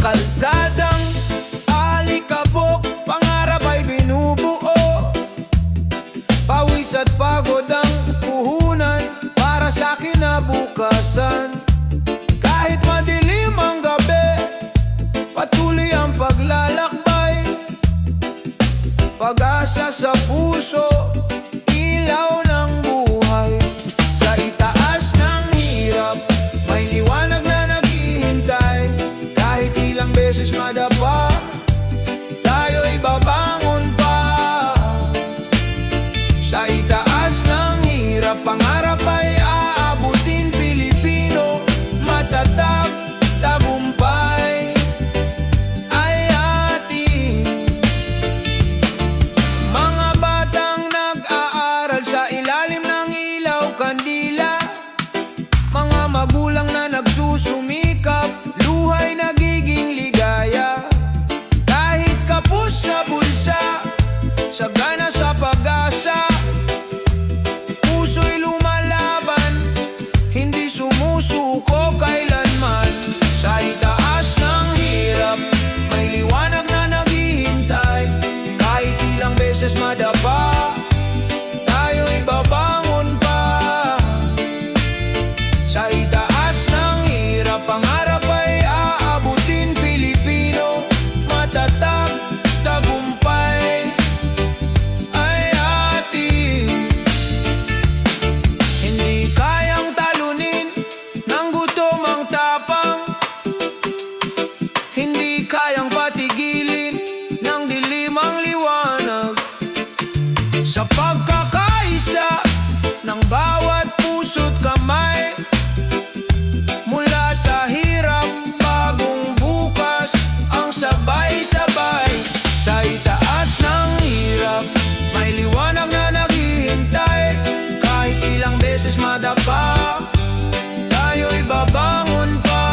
Kalsadang alikabok, pangarap ay binubuo. Pawis at pagod ang puhunan para sa kinabukasan. Kahit madilim ang gabi, patuloy ang paglalakbay. Pag-asa sa puso, ilaw ng buhay. Sa itaas ng hirap, may liwanag na naghihintay. Kahit ilang beses madapa, tayo'y babangon pa. Sa itaas ng hirap, pangarap ay aabutin. Pilipino, matatag, tagumpay ay atin. Mga batang nag-aaral sa ilalim ng ilaw kandila, mga magulang na nagsusumikap, luhay nagiging ligaya. Kahit kapos sa bulsa, sagana sa pag-asa, puso'y lumalaban, hindi sumusuko kailanman. Sa itaas ng hirap, may liwanag na naghihintay. Kahit ilang beses madapa, tayo'y babangon pa. Sa itaas ng hirap, pangarap ay aabutin. Pilipino, matatag, tagumpay ay atin. Hindi kayang talunin ng gutom ang tapang, hindi kayang patigilin ng dilim ang liwanag. Sa pagkakaisa ng bawat puso't kamay, mula sa hirap, bagong bukas ang sabay-sabay. Sa itaas ng hirap, may liwanag na naghihintay. Kahit ilang beses madapa, tayo'y babangon pa.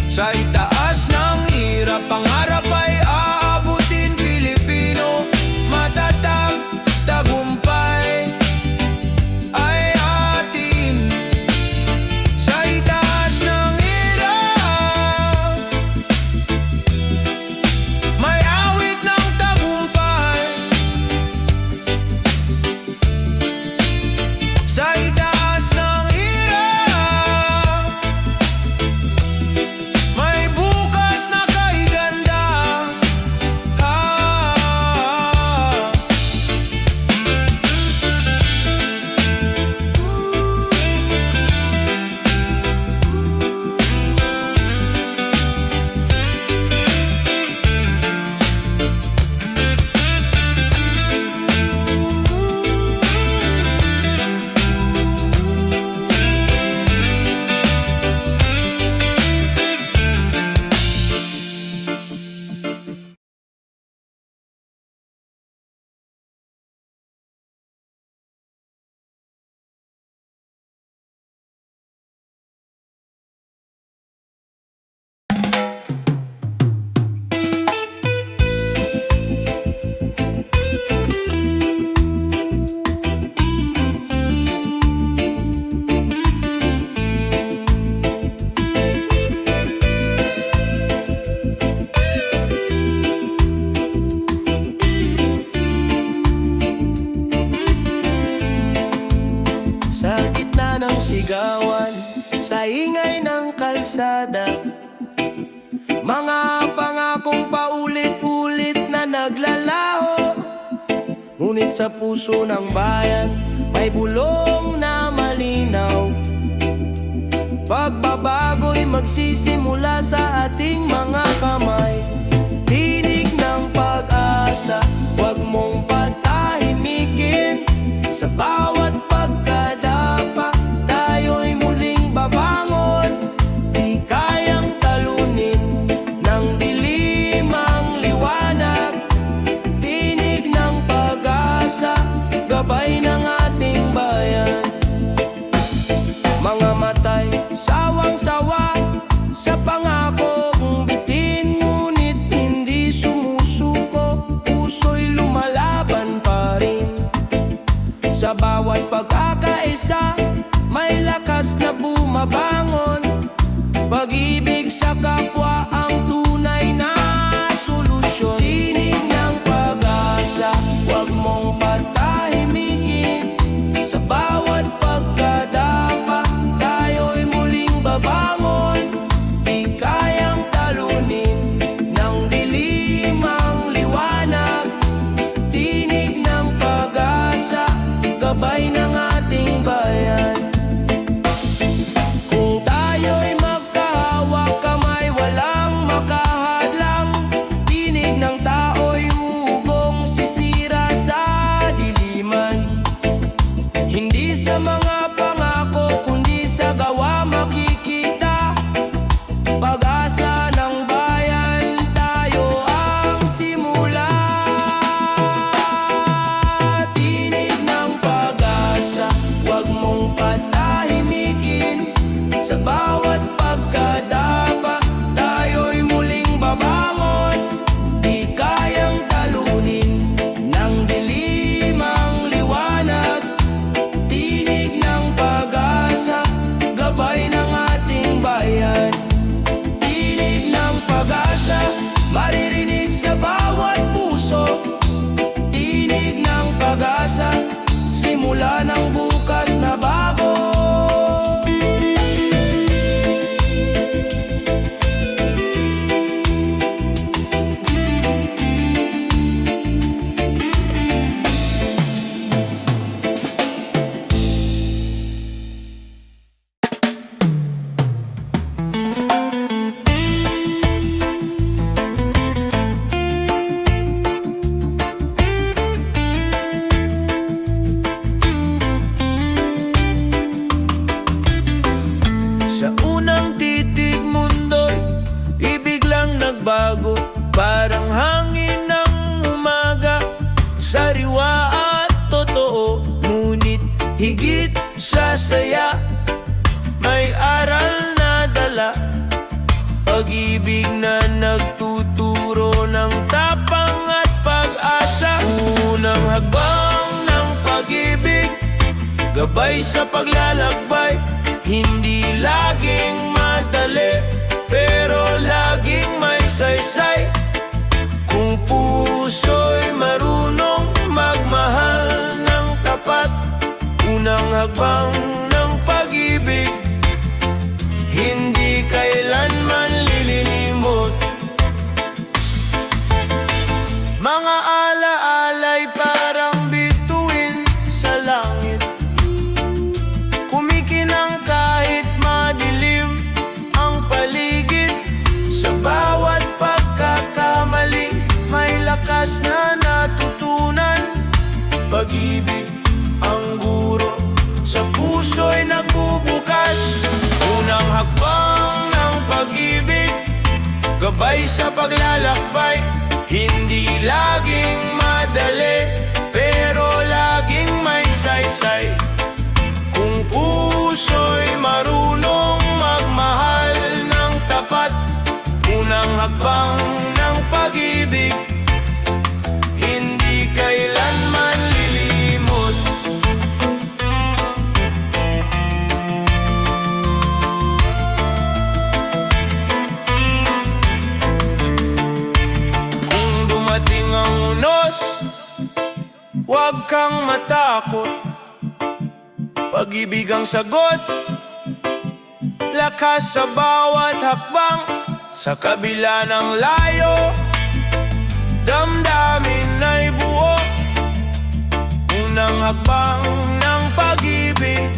Sa itaas ng hirap, pangarap ay aabutin. Pilipino, matatag, tagumpay ay atin. Sa itaas ng hirap, may awit ng tagumpay. Sa itaas ng hirap, may bukas na kahiganda. Sa gitna ng sigawan, sa ingay ng kalsada, mga pangakong paulit-ulit na naglalaho. Ngunit sa puso ng bayan, may bulong na malinaw. Pagbabago'y magsisimula sa ating mga kamay. Tinig ng pag-asa, huwag mong patahimikin. Sa bawat pagkadapa, tayo'y muling babangon. Di kayang talunin ng dilim ang liwanag. Di magkakaisa, may lakas na bumabangon. Pag-ibig sa kapwa ang tunay na solusyon. Tinig ng pag-asa, huwag mong patahimikin. Sa bawat pagkadapa, tayo'y muling babangon. Di kayang talunin ng dilim ang liwanag. Tinig ng pag-asa, gabay ng ating bayan. Kung tayo'y magkahawak kamay, walang makahadlang. Tinig ng tao'y ugong sisira sa diliman. Hindi sa mga pangako, kundi sa gawa makikita. Pag-asa ng bayan, tayo ang simula. Tinig ng pag-asa, huwag mong patahimikin. Sa bawat pagkadapa, tayo'y muling babangon. Di kayang talunin ng dilim ang liwanag. Tinig ng pag-asa, gabay ng ating bayan. Tinig ng pag-asa, maririnig sa bawat puso. Tinig ng pag-asa, simula ng bukas na bago. Sa unang titig mundo'y ibiglang nagbago. Parang hangin ng umaga, sariwa at totoo. Ngunit higit sa saya, may aral na dala. Pag-ibig na nagtuturo ng tapang at pag-asa. Unang hakbang ng pag-ibig, gabay sa paglalakbay. Hindi laging madali, pero laging may saysay. Kung puso'y marunong magmahal ng tapat. Unang hakbang ng pag-ibig, hindi kailanman lilimot. Mga ala-alay parang bituin sa langit, kumikinang kahit madilim ang paligid. Sa bawat pagkakamali, may lakas na natutunan. Pag-ibig ang guro, sa puso'y nagbubukas. Unang hakbang ng pag-ibig, gabay sa paglalakbay. Hindi laging madali, pero laging may saysay. Kung puso'y marunong magmahal ng tapat. Unang hakbang ng pag-ibig, hindi kailanman lilimot. Kung dumating ang unos, huwag kang matakot. Pag-ibig ang sagot, lakas sa bawat hakbang. Sa kabila ng layo, damdamin ay buo. Unang hakbang ng pag-ibig,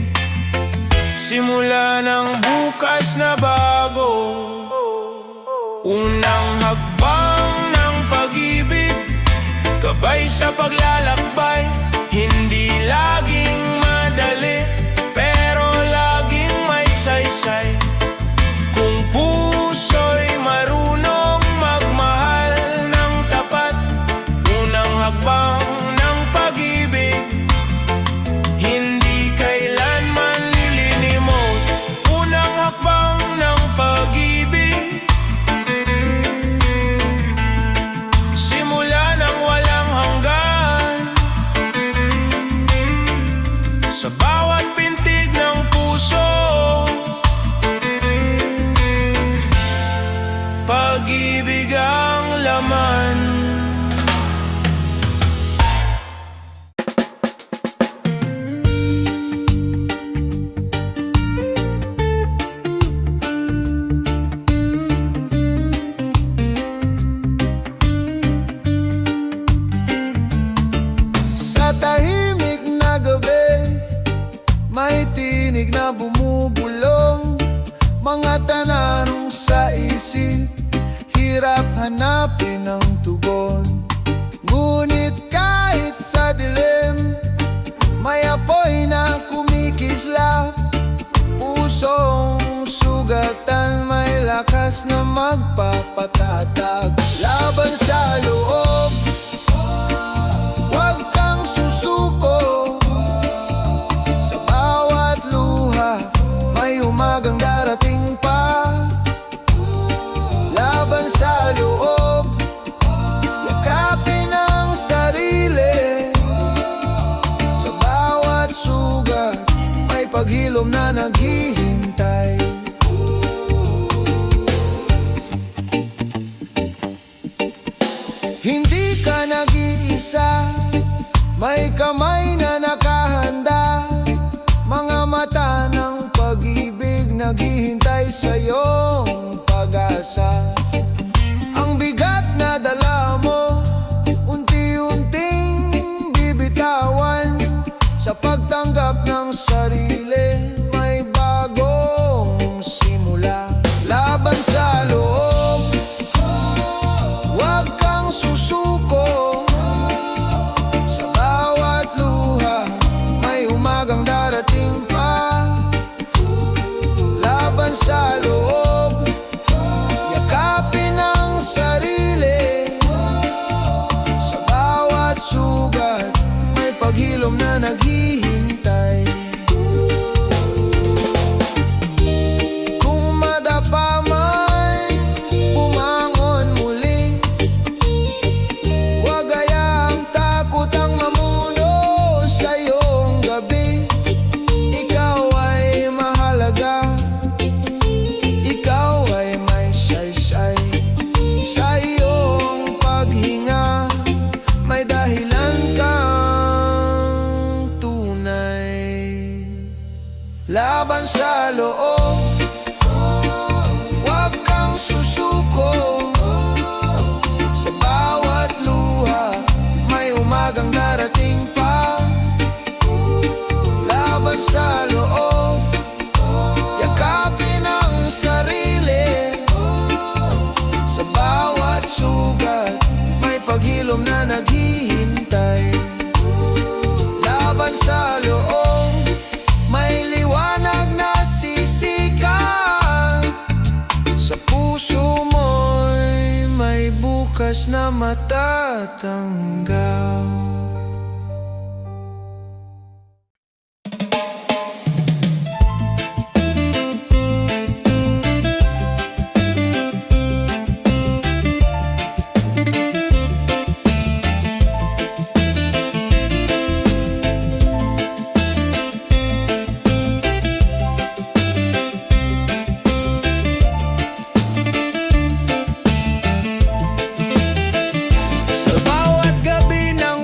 simula ng bukas na bago. Unang hakbang ng pag-ibig, gabay sa paglalakbay. Hindi laging madali, pero laging may saysay. Kung puso'y marunong magmahal ng tapat. Unang hakbang ng pag-ibig, hindi kailanman lilimot. Unang hakbang ng pag-ibig, simula ng walang hanggan. lakas na magpapatatag. Laban sa loob, huwag kang susuko. Sa bawat luha, may umagang darating pa. Laban sa loob, yakapin ang sarili. Sa bawat sugat, may paghilom na naghihintay. Hindi ka nag-iisa, may kamay na nakahanda. Mga mata ng pag-ibig naghihintay sa iyong pag-asa. Ang bigat na dala mo, unti-unting bibitawan. Sa pagtanggap ng sarili, may bagong simula. Laban sa loob, huwag kang susuko. Sa bawat luha, may umagang darating pa. Laban sa loob, yakapin ang sarili. Sa bawat sugat, may paghilom na naghihintay. Kung madapa man, bumangon muli. Huwag hayaang takot ang mamuno sa iyong gabi. Ikaw ay mahalaga, ikaw ay may saysay. Sa iyong paghinga, may dahilan kang tunay. Laban sa loob, huwag kang susuko. Sa bawat luha, may umagang darating pa. Laban sa loob, yakapin ang sarili. Sa bawat sugat, may paghilom na naghihintay. Laban sa loob, may liwanag na sisikat. Sa puso mo'y may bukas na matatanggap. Sa bawat gabi ng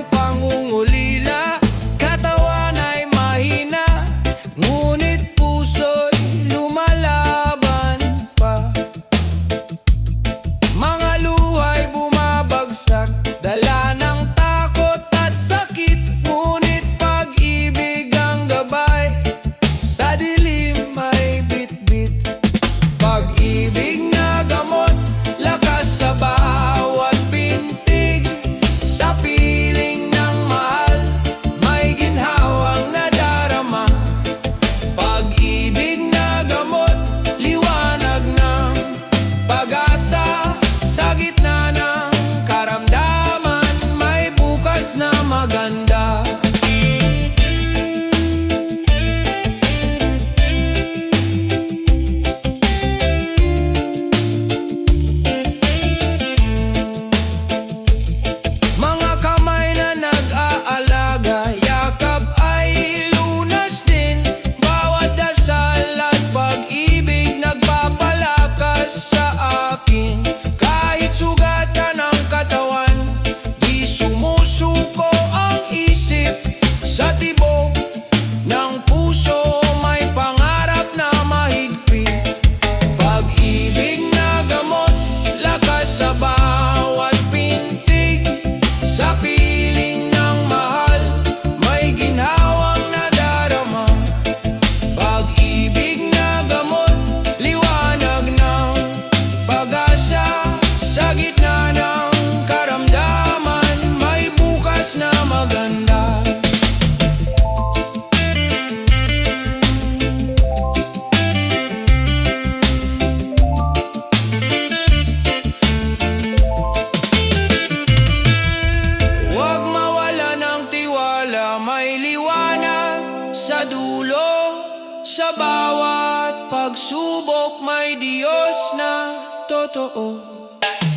Sa bawat pagsubok may Diyos na totoo.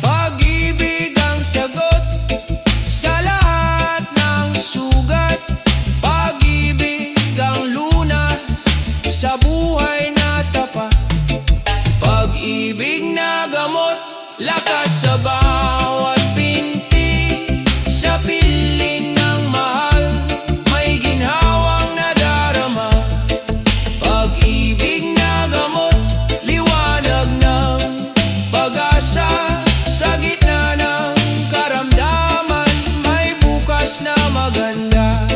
Pag-ibig ang sagot sa lahat ng sugat. Pag-ibig ang lunas sa buhay na tapat. Pag-ibig na gamot, lakas sa bawat pinti. Sa piling ng mahal, may ginhawang nadarama. Pag-ibig na gamot, liwanag ng pag-asa. Sa gitna ng karamdaman, may bukas na maganda.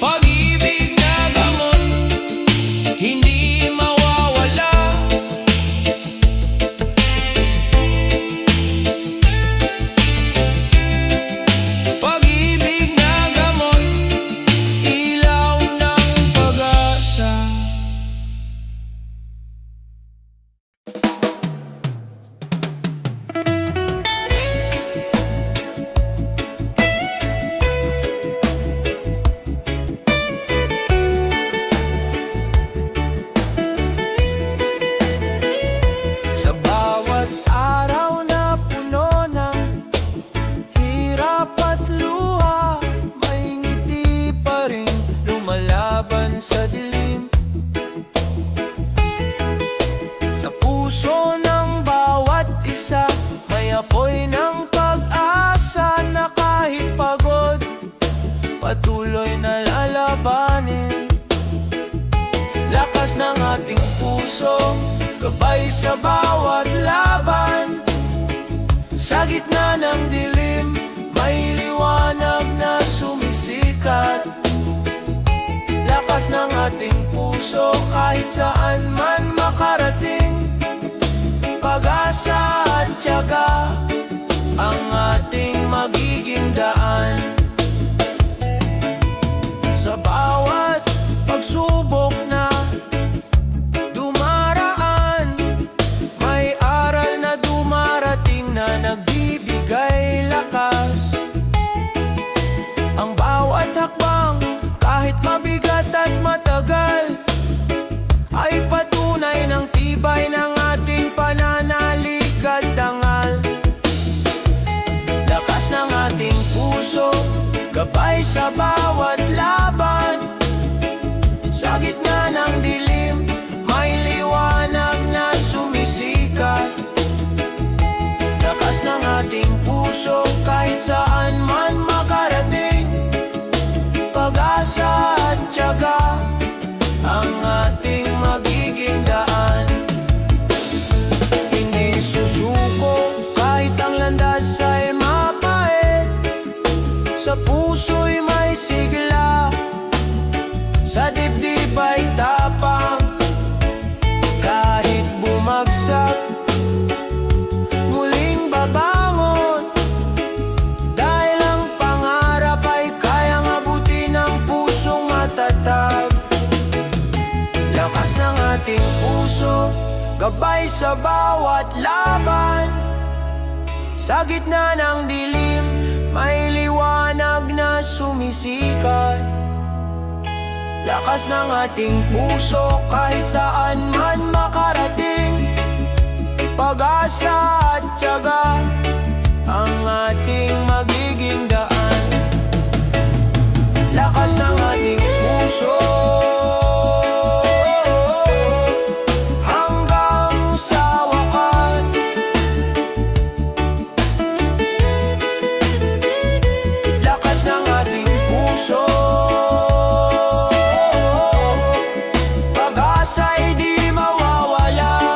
Pag-ibig na gamot, hindi mawawala. Pag-ibig na gamot, ilaw ng pag-asa. Sa bawat araw na puno ng hirap at luha, may ngiti pa rin lumalaban sa dilim. Sa puso ng bawat isa, may apoy ng pag-asa na kahit pagod, patuloy na lalabanin. Lakas ng ating puso, gabay sa bawat laban. Sa gitna ng dilim, may liwanag na sumisikat. Lakas ng ating puso, kahit saan man makarating. Pag-asa at tiyaga, ang ating magiging daan. Sa bawat pagsubok na dumaraan, may aral na dumarating na nagbibigay lakas. Ang bawat hakbang, kahit mabigat at matagal, ay patunay ng tibay ng ating pananalig at dangal. Lakas ng ating puso, gabay sa bawat laban. Sa gitna ng dilim, may liwanag na sumisikat. Lakas ng ating puso, kahit saan man makarating. Pag-asa at tiyaga, ang ating magiging daan. Hindi susuko kahit ang landas ay mapait. Sa puso'y may sigla, sa dibdib ay tapang. Kahit bumagsak, muling babangon. Dahil ang pangarap ay kayang abutin ng pusong matatag. Lakas ng ating puso, gabay sa bawat laban. Sa gitna ng dilim, may liwanag na sumisikat. Lakas ng ating puso, kahit saan man makarating. Pag-asa at tiyaga, ang ating magiging daan. Lakas ng ating puso, hanggang sa wakas. Lakas ng ating puso, pag-asa'y di mawawala.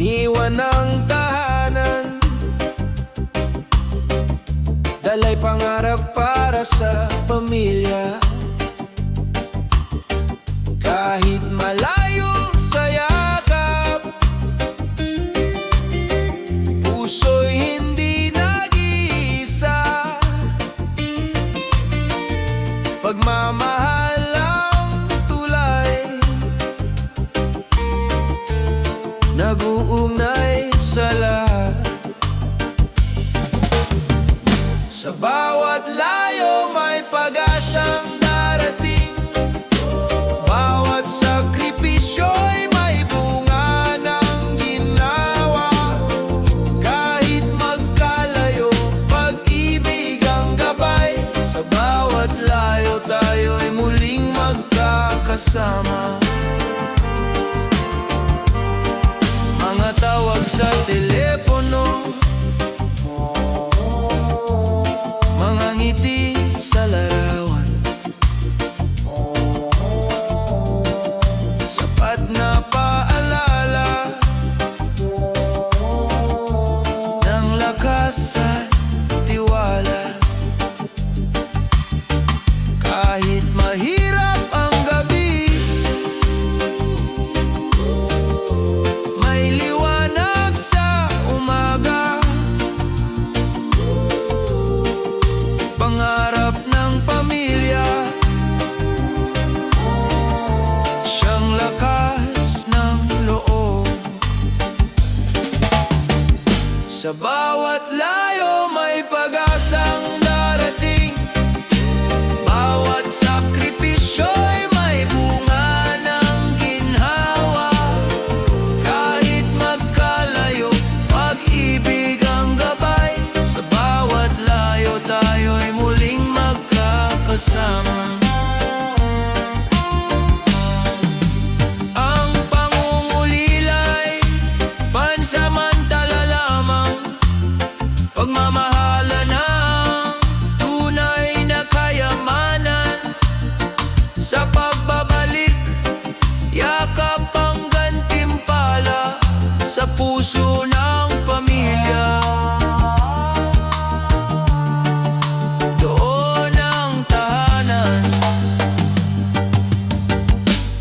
iniwan ng tahanan, dalay pangarap para sa pamilya. Kahit malayo sa yakap, puso'y hindi nag-iisa. Pagmamahal ang tulay, nag-uugnay sa lahat. Sa bawat layo may pag-asang darating, bawat sakripisyo'y may bunga ng ginawa. Kahit magkalayo, pag-ibig ang gabay. Sa bawat layo tayo'y muling magkakasama. Mga tawag sa telepono, mga ngiti sa larawan, sapat na paalala ng lakas at tiwala. Kahit mahirap ang gabi, may liwanag sa umaga. Pangarap ng pamilya, siyang lakas ng loob. Sa bawat layo may pag-asang darating, bawat sakripisyo'y may bunga ng ginhawa. Kahit magkalayo, pag-ibig ang gabay. Sa bawat layo tayo'y muling magkakasama. Ang pangungulila'y pansamantala lamang, pagmamahalan ang tunay na kayamanan. Sa pagbabalik, yakap ang gantimpala sa puso ng pamilya. Doon ang tahanan.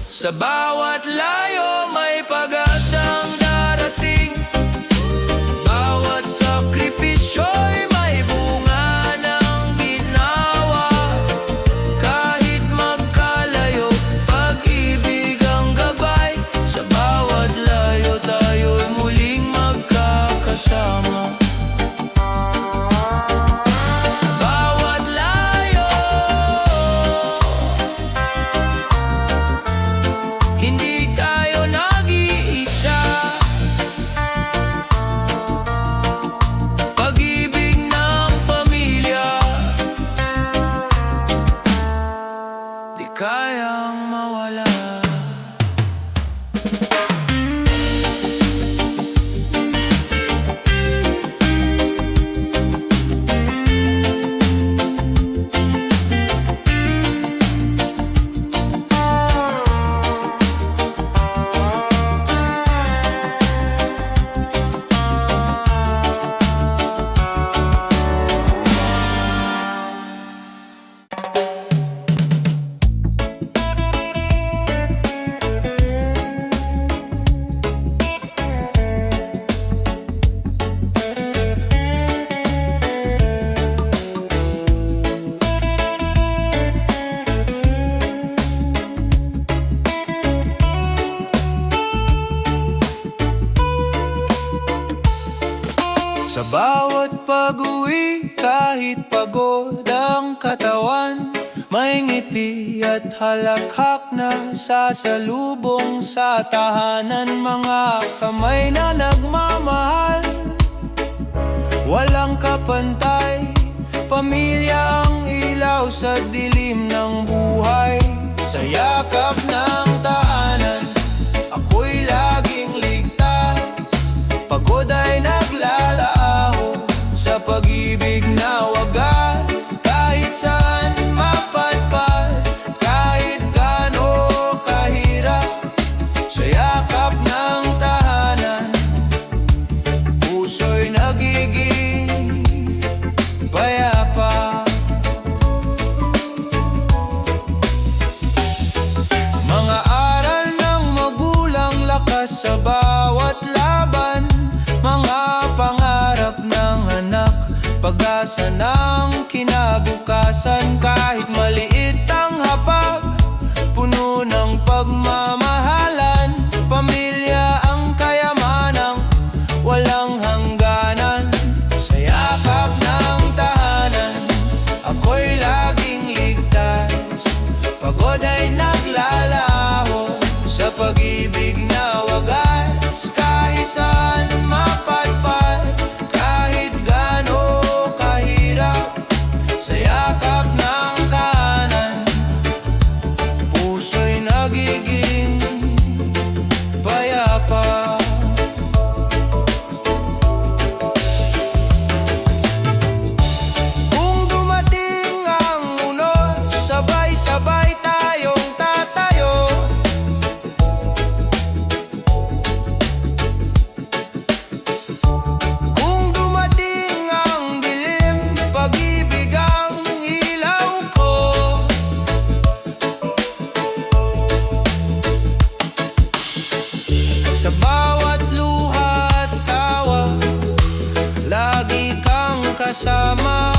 Sa bawat layo may pag-asang darating, bawat sakripisyo'y may bunga ng ginawa. Kahit magkalayo, pag-ibig ang gabay. Sa bawat layo tayo'y muling magkakasama. Sa bawat layo, hindi tayo nag-iisa. Pag-ibig ng pamilya, di kayang mawala. Sa bawat pag-uwi, kahit pagod ang katawan, may ngiti at halakhak na sasalubong sa tahanan. Mga kamay na nagmamahal, walang kapantay. Pamilya ang ilaw sa dilim ng buhay. Sa yakap ng tahanan, ako'y laging ligtas. Pagod ay naglalaho sa pag-ibig na wagas. Kahit saan mapadpad, kahit gaano kahirap, sa yakap ng tahanan, kalikasan. Kahit maliit ang hapag, puno ng pagmamahalan. Pamilya ang kayamanang walang hangganan. Sa yakap ng tahanan, ako'y laging ligtas. Pagod ay naglalaho sa pag-ibig na wagas. Kahit saan mapadpad, kahit gaano kahirap, sa yakap ng kanan, puso'y nagiging payapa. Kung dumating ang unos, sabay-sabay tayong tatayo. Kung dumating ang dilim, pag-ibig ang ilaw ko. Sa bawat luha at tawa, lagi kang kasama.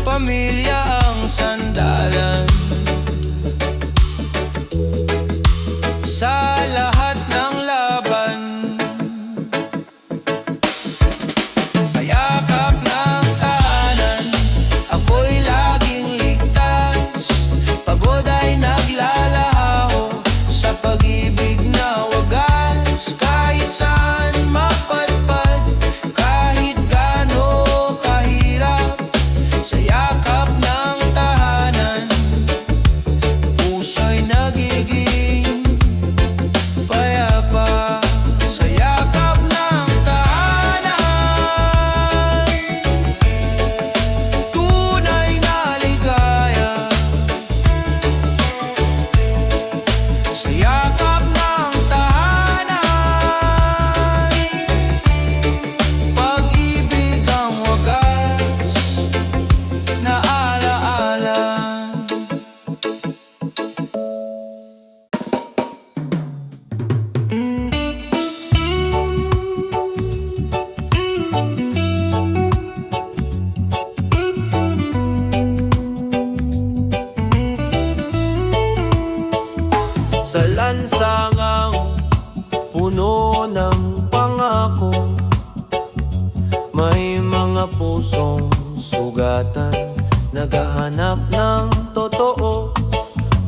Pamilya ang sandalan sa lahat ng laban. Sa yakap ng tahanan, ako'y laging ligtas. Pagod ay naglalaho sa pag-ibig na wagas. Kahit saan mapadpad, kahit gaano kahirap, sa yakap ng tahanan, puso'y nagiging payapa. Sa yakap ng tahanan, tunay na ligaya. Sa yakap ng tahanan, pag-ibig ang wagas na alaala. Sa lansangang puno ng pangako, may mga pusong sugatan, naghahanap ng totoo.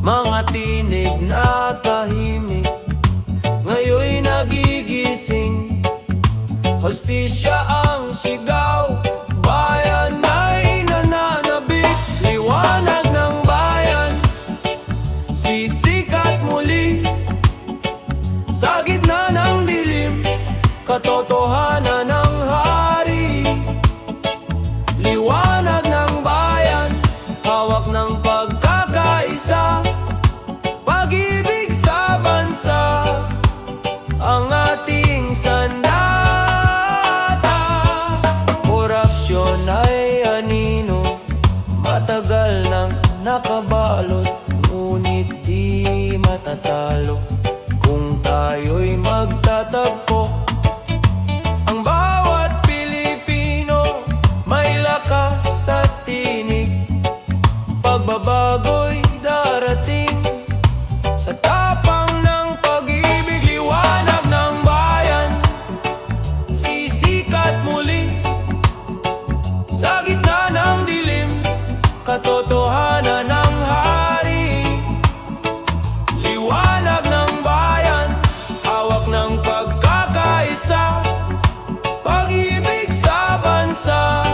Mga tinig na tahimik, ngayon'y nagigising. Hostisya ang sigaw, bayan ay nananabik. Liwanag ng bayan, sisikat muli sa gitna ng dilim. Katotohanan ng hari, liwanag ng bayan, hawak ng pagkakaisa. Pag-ibig sa bansa, ang ating sandata. Korupsyon ay anino, matagal nang nakabalot, ngunit di matatalo kung tayo'y magtatagpo. Ang bawat Pilipino may lakas at tinig, pagbabago'y darating sa tapang ng pag-ibig. Liwanag ng bayan, sisikat muli sa gitna ng dilim. Katotohanan ng hari, liwanag ng bayan, hawak ng pagkakaisa. Pag-ibig sa bansa,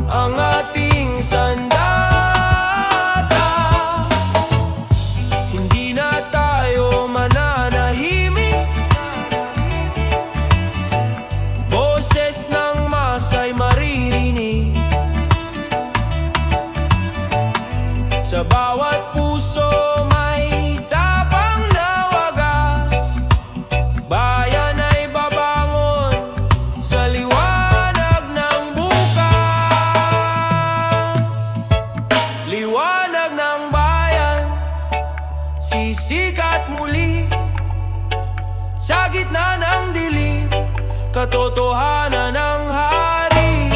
ang ating sandata. Hindi na tayo mananahimik, boses ng masa'y maririnig. Sa bawat puso may tapang na wagas, bayan ay babangon sa liwanag ng bukas. Liwanag ng bayan, sisikat muli sa gitna ng dilim. Katotohanan ng hari,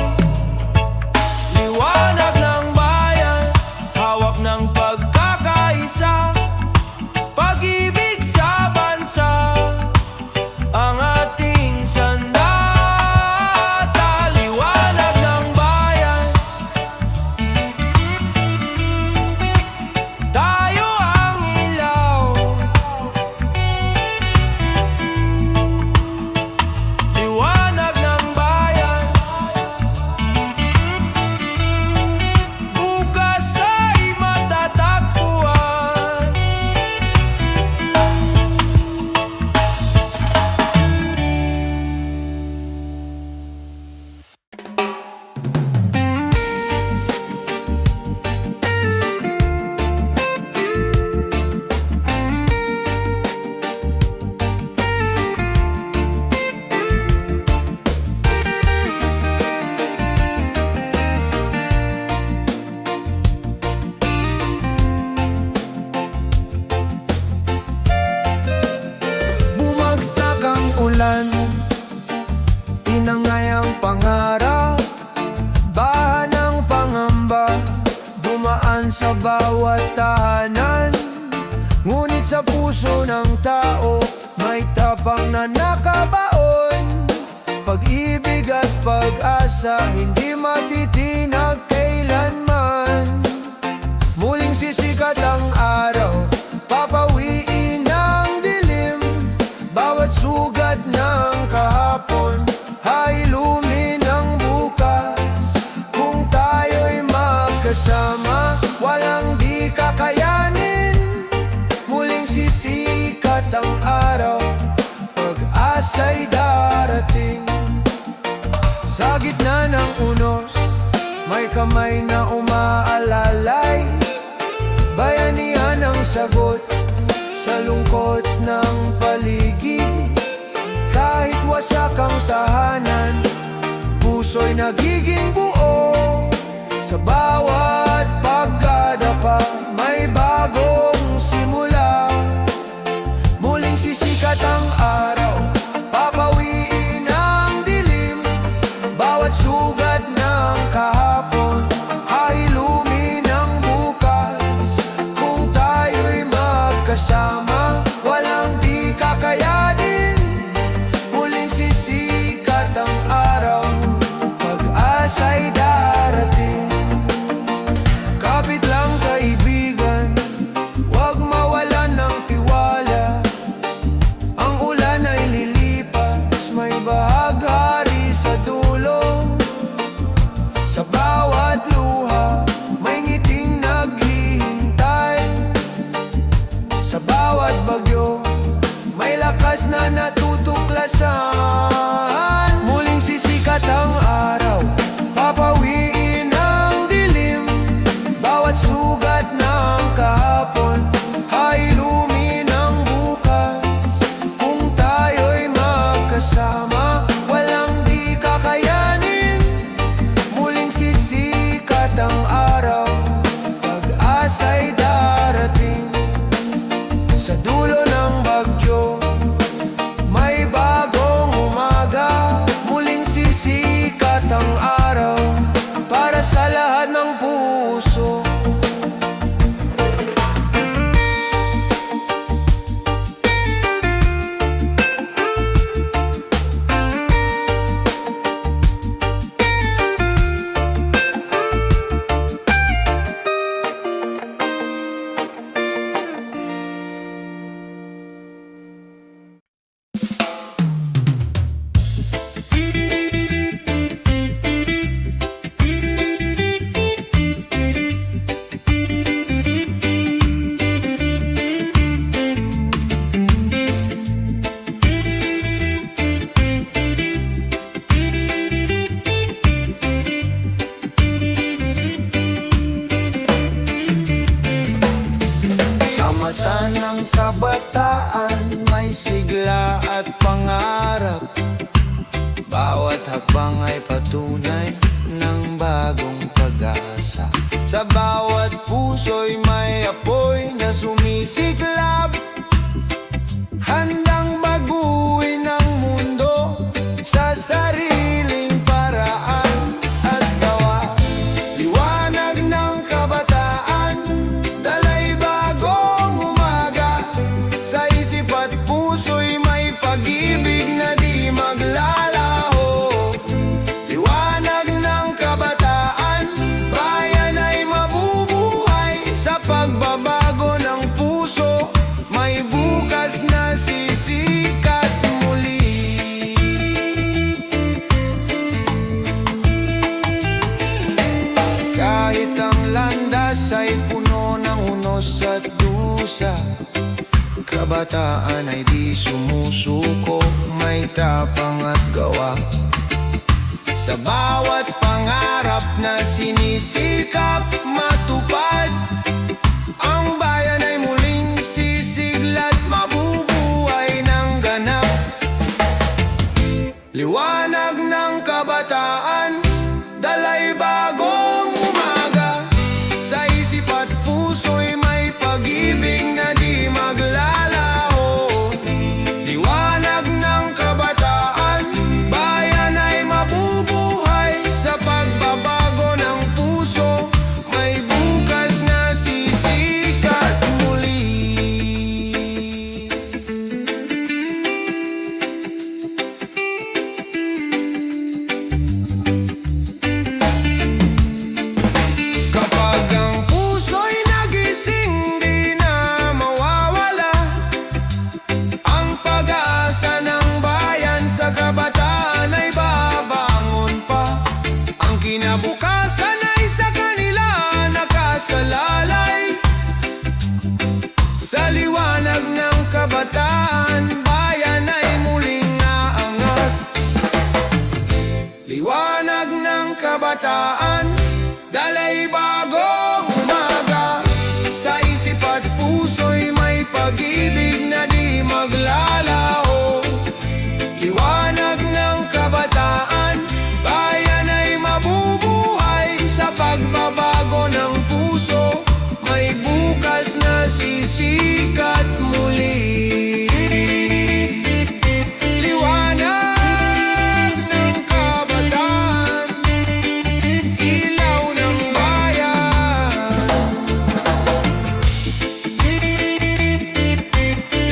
puso ng tao, may tapang na nakabaon. Pag-ibig at pag-asa, hindi matitinag kailanman. Muling sisikat ang araw, papawiin ang dilim. Bawat sugat ng kahapon, hailumin ang bukas. Kung tayo'y magkasama, walang di kakayanin. Muling sisikat ang araw, pag-asa'y darating. Sa gitna ng unos, may kamay na umaalalay. Bayanihan ang sagot sa lungkot ng paligid. Kahit wasak ang tahanan, puso'y nagiging buo. Sa bawat pagkadapa, may bagong simula. Muling sisikat ang araw, papawiin ang dilim. Bawat sugat ng kahapon, hailumin ang bukas. Kung tayo'y magkasama, walang di kakayanin. Muling sisikat ang araw, pag-asa'y darating. Kapit lang kaibigan, huwag mawalan ng tiwala. Ang ulan ay lilipas, may bahaghari sa dulo. Sa bawat luha, may ngiting naghihintay. Sa bawat bagyo, may lakas na natutuklasan. Muling sisikat ang araw, papawiin ang dilim. Bawat sugat ng kahapon, hailumin ang bukas. Kung tayo'y magkasama, walang di kakayanin. Muling sisikat ang araw, pag-asa'y darating. Sa dulo ng bagyo, may bagong umaga. Muling sisikat ang araw, para sa lahat ng puso. Sa mata ng kabataan, may sigla at pangarap. Bawat hakbang ay patunay ng bagong pag-asa. Sa bawat puso'y may apoy na sumisiklab, handang baguhin ang mundo sa sariling paraan at gawa. Liwanag ng kabataan, dala'y bagong umaga. Sa isip at puso'y may pag-ibig na di maglalaho. Liwanag ng kabataan, bayan ay mabubuhay. Sa pagbabago ng puso, may bukas na sisikat muli. Kahit ang landas ay puno ng unos at dusa, kabataan ay di sumusuko, may tapang at gawa. Sa bawat pangarap na sinisikap matupad, ang bayan ay muling sisigla't mabubuhay ng ganap. Liwanag ng kabataan, dala'y bagong umaga. Sa isip at puso'y may pag-ibig na di maglalaho. Liwanag ng kabataan, bayan ay mabubuhay. Sa pagbabago ng puso, may bukas pag-ibig na di maglalaho. Liwanag ng kabataan, bayan ay mabubuhay sa pagbabago ng puso. May bukas na sisikat muli. Liwanag ng kabataan, ilaw ng bayan.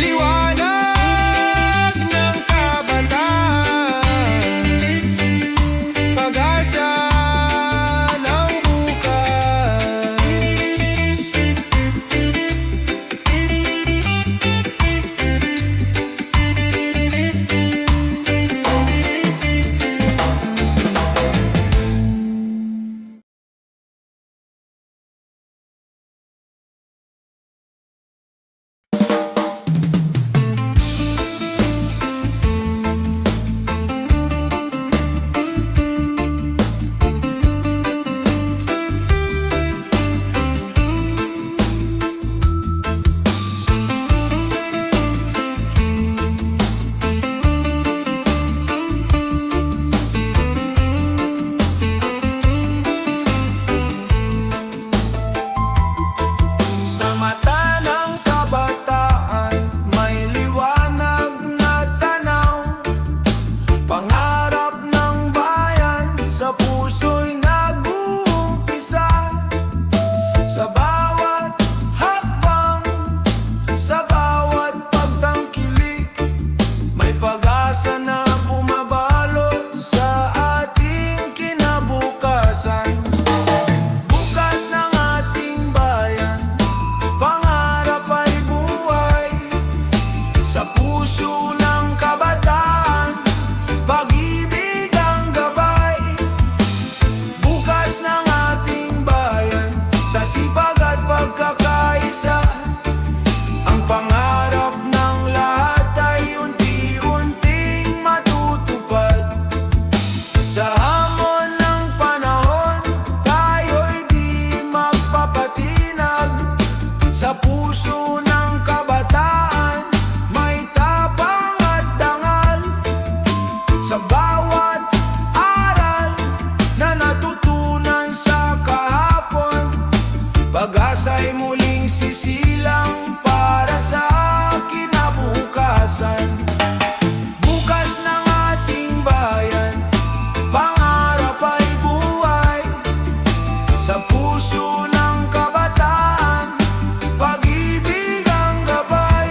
Liwanag ng kabataan, pag-asa ng bukas. Sa mata ng kabataan, may liwanag na tanaw. Pangarap ng bayan, sa puso'y nag-uumpisa. Sa bawat hakbang, sa bawat pagtangkilik, may pag-asa na bumabalot sa ating kinabukasan. Bukas ng ating bayan, pangarap ay buhay. Sa puso ng kabataan, pag-ibig ang gabay. Bukas ng ating bayan, sa sipag at pagkakaisa. Ang pangarap ng lahat ay unti-unting matutupad. Sa hamon ng panahon, tayo'y di magpapatinag. Sa puso ng kabataan, may tapang at dangal. Sa bawat aral na natutunan sa kahapon, pag-asa'y muling sisilang para sa kinabukasan. Bukas ng ating bayan, pangarap ay buhay. Sa puso ng kabataan, pag-ibig ang gabay.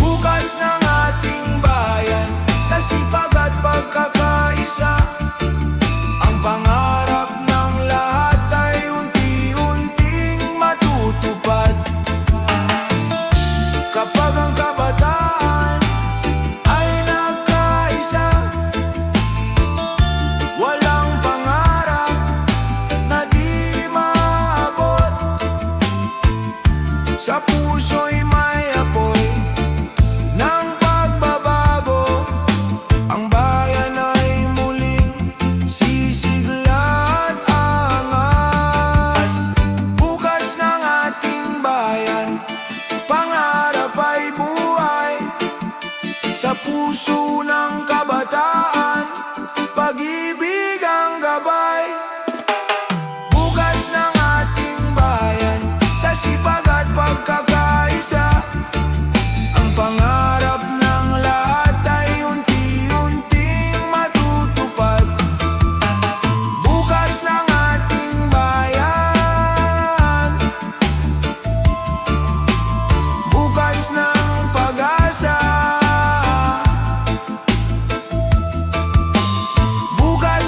Bukas ng ating bayan, sa sipag at pagkakaisa. Ang pangarap ng lahat ay unti-unting matutupad. Kapag ang kabataan ay nagkaisa, walang pangarap na di maabot. Sa puso'y may apoy ng pagbabago. Ang bayan ay muling sisigla at angat. Bukas ng ating bayan, pangarap ay buhay. Sa puso ng kabataan, pag-ibig ang gabay. Bukas ng ating bayan, sa sipag at pagkakaisa. Ang pangarap ng lahat ay unti-unting matutupad. Bukas ng ating bayan, bukas ng pag-asa. Bukas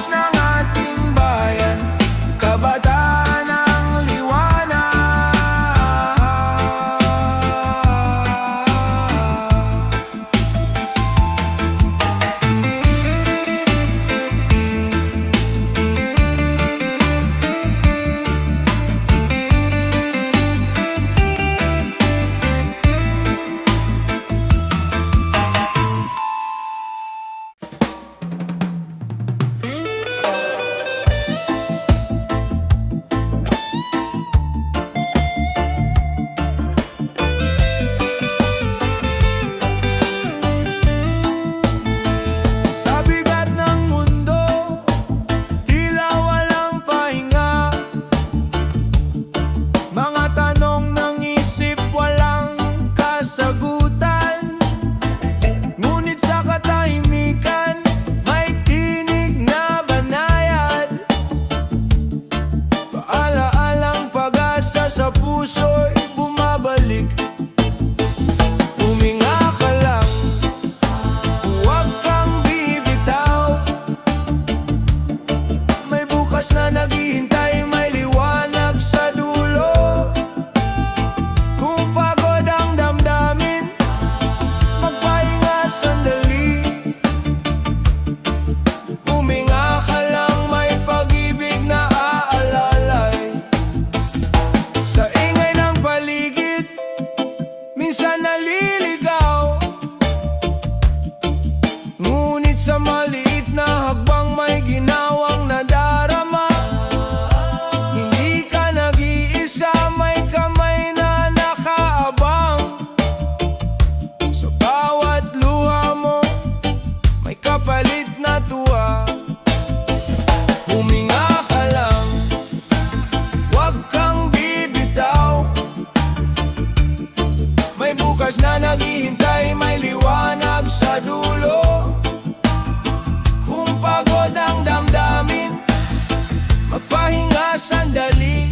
sandali.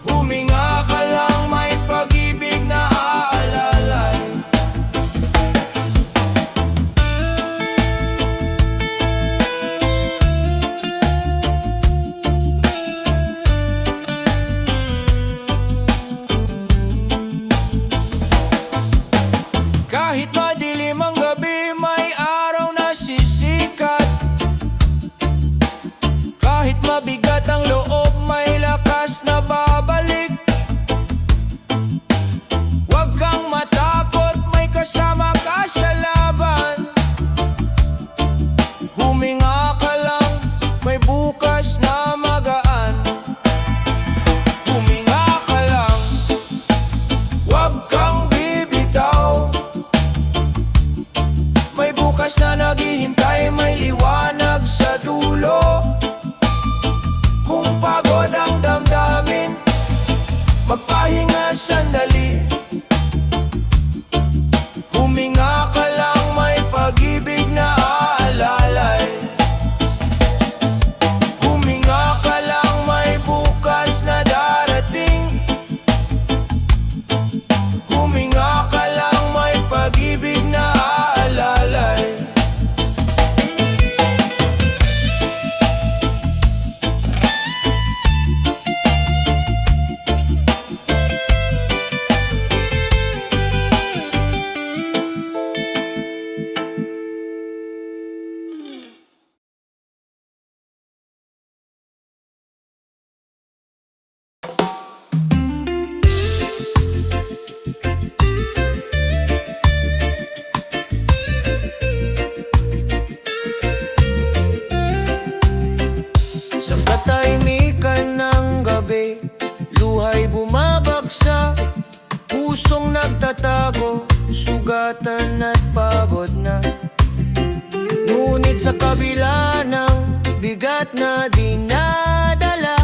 Huminga ka lang, may pag-ibig na aalalay. Kahit madilim ang gabi, may araw na sisikat. Kahit mabigat ang loob, may lakas na babalik. Huwag kang matakot, may kasama ka sa laban. Huminga ka lang, may bukas na magaan. Huminga ka lang, huwag kang bibitaw. May bukas na naghihintay, may liwanag sa dulo. Kung pagod ang damdamin, magpahinga sandali. Huminga ka lang, may pag-ibig na aalalay. Huminga ka lang, may bukas na darating. Huminga ka lang, may pag-ibig na aalalay. Sa katahimikan ng gabi, luhay bumabagsak. Pusong nagtatago, sugatan at pagod na. Ngunit sa kabila ng bigat na dinadala,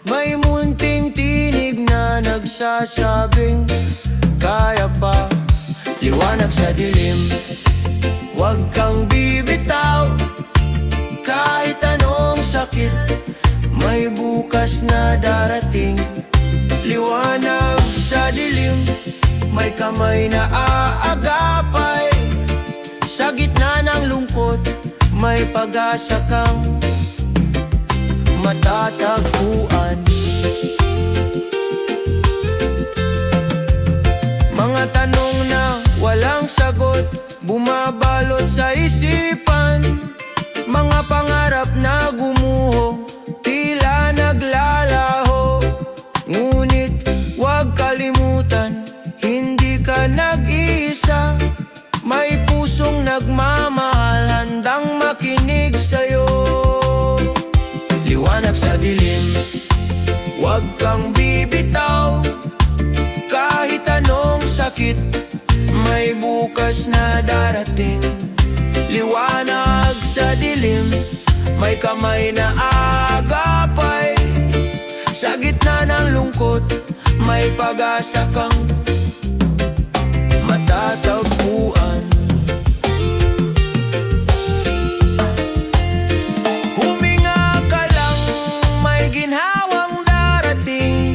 may munting tinig na nagsasabing kaya pa. Liwanag sa dilim, huwag kang bibitaw. Kahit anong sakit, may bukas na darating. Liwanag sa dilim, may kamay na aagapay. Sa gitna ng lungkot, may pag-asa kang matatagpuan. Mga tanong na walang sagot, bumabalot sa isipan. Mga pangarap na gumuho, tila naglalaho. Ngunit huwag kalimutan, hindi ka nag-iisa. May pusong nagmamahal, handang makinig sa'yo. Liwanag sa dilim, huwag kang bibitaw. Kahit anong sakit, may bukas na darating. Liwanag sa dilim, may kamay na aagapay. Sa gitna ng lungkot, may pag-asa kang matatagpuan. Huminga ka lang, may ginhawang darating.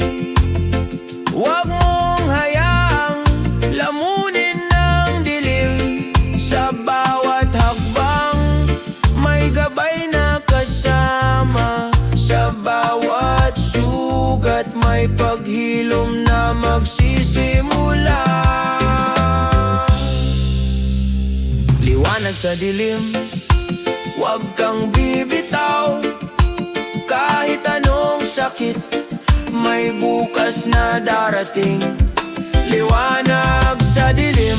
Huwag mong hayaang lamunin ng dilim. Sa bawat hakbang, may gabay na kasama. Sa bawat sugat, may paghilom na magsisimula. Liwanag sa dilim, huwag kang bibitaw. Kahit anong sakit, may bukas na darating. Liwanag sa dilim,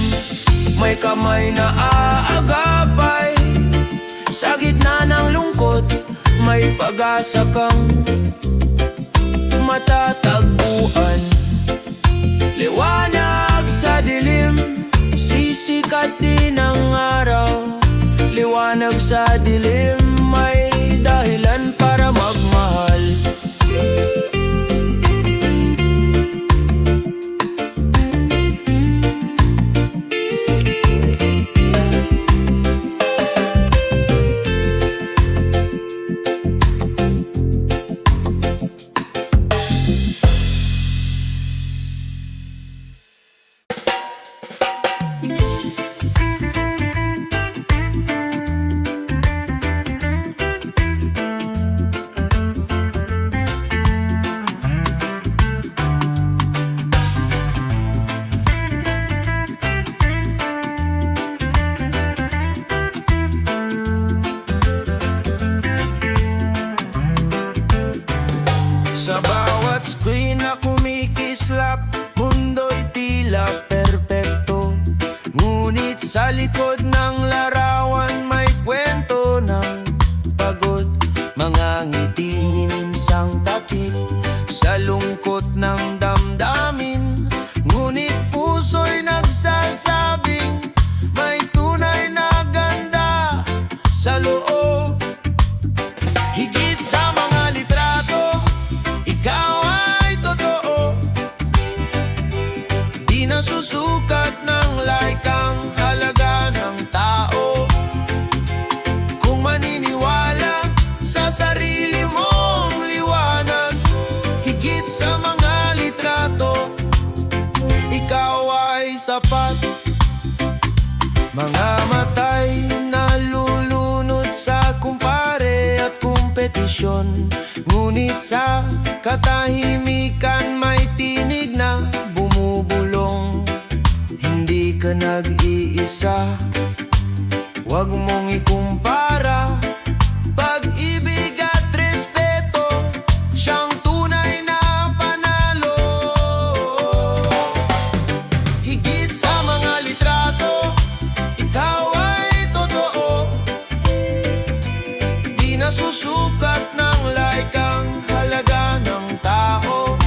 may kamay na aagapay. Sa gitna ng lungkot, may pag-asa kang matatagpuan. Liwanag sa dilim, sisikat din ang araw. Liwanag sa dilim, may dahilan para magmahal. Sa likod ng larawan may kwento ng pagod, mga ngiti ni minsang takip sa lungkot ng damdamin. Ngunit puso'y nagsasabing may tunay na ganda sa loob. Higit sa mga litrato, ikaw ay totoo. Di nasusukat ng like ang halaga ng tao. Kung maniniwala sa sarili mong liwanag, higit sa mga litrato, ikaw ay sapat. Mga matay na lulunod sa kumpare at kompetisyon, ngunit sa katahimikan may tinig na bumubulong. Hindi ka nag-iisa, huwag mong ikumpara. Pag-ibig at respeto, siyang tunay na panalo. Higit sa mga litrato, ikaw ay totoo. Di nasusukat ng like ang halaga ng tao.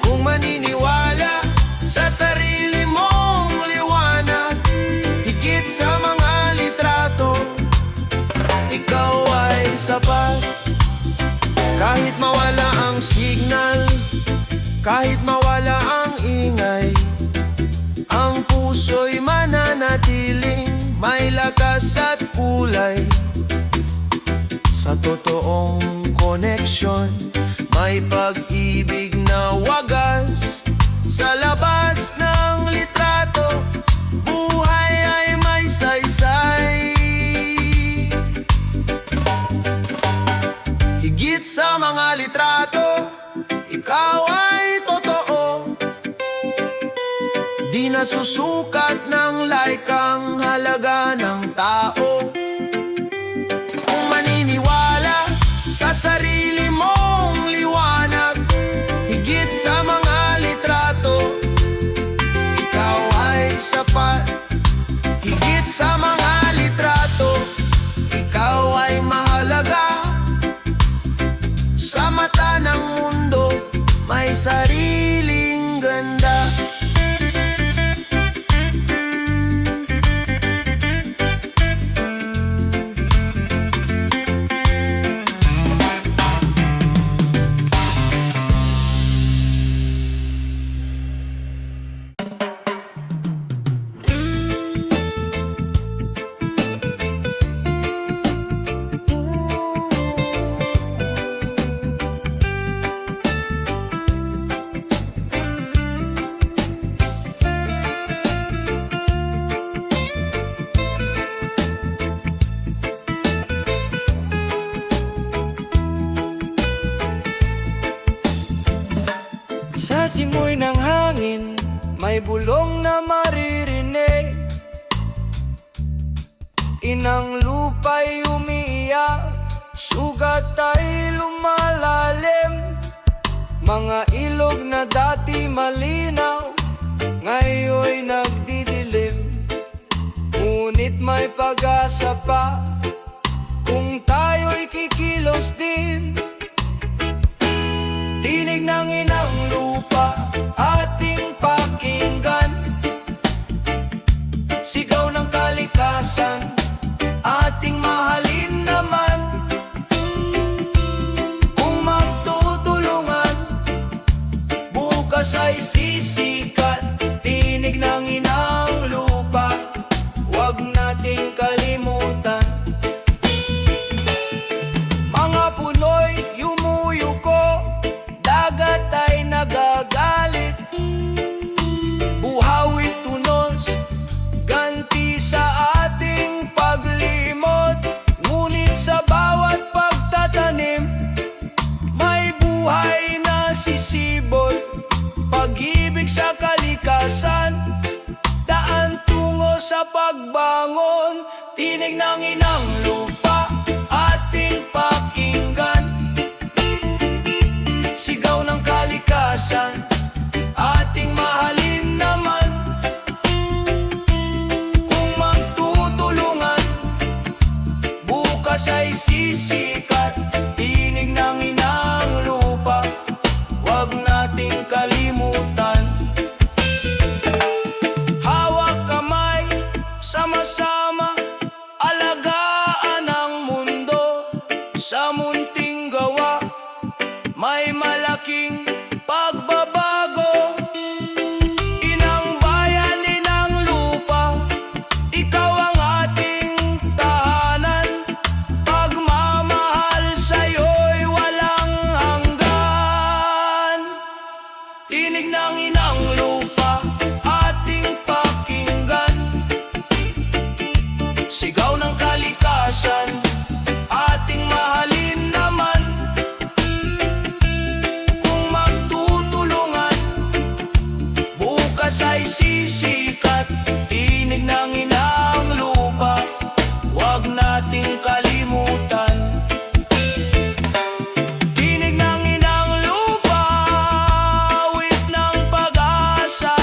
Kung maniniwala sa sarili mong liwanag, higit sa mga litrato, ikaw ay sapat. Kahit mawala ang signal, kahit mawala ang ingay, ang puso'y mananatiling may lakas at kulay. Sa totoong koneksyon, may pag-ibig na wagas. Sa labas ng litrato, buhay ay may saysay. Higit sa mga litrato, ikaw ay totoo. Di nasusukat ng like ang halaga ng tao. Kung maniniwala sa sarili mong liwanag, higit sa mga litrato, ikaw ay sapat. Higit sa mga litrato, ikaw ay mahalaga. Sa mata ng mundo, may sariling ganda. Sa simoy ng hangin, may bulong na maririnig. Inang lupa'y umiiyak, sugat ay lumalalim. Mga ilog na dati malinaw, ngayon'y nagdidilim. Ngunit may pag-asa pa, kung tayo'y kikilos din. Tinig ng inang lupa, ating pakinggan. Sigaw ng kalikasan, ating mahalin naman. Kung magtutulungan, bukas ay sisikat. Tinig ng inang lupa, huwag nating kalimutan. Mga puno'y yumuyuko, dagat ay nagagalit. Buhawi tunos, ganti sa ating paglimot. Ngunit sa bawat pagtatanim, may buhay na sisibol. Pag-ibig sa kalikasan, daan tungo sa pagbangon. Tinig ng inang lupa, ating pakinggan. Sigaw ng kalikasan, ating mahalin naman. sisikat. Tinig ng inang lupa, huwag nating kalimutan. Hawak kamay, sama-sama, alagaan ang mundo. Sa munting gawa, may malaking pagbabago. Inang bayan, inang lupa, ikaw ang ating tahanan. Pagmamahal sa'yo'y walang hanggan. Tinig ng inang lupa, ating pakinggan. Sigaw ng kalikasan, ating mahalin naman. Kung magtutulungan, bukas ay sisikat. Tinig ng inang lupa, huwag nating kalimutan. Tinig ng inang lupa, awit ng pag-asa.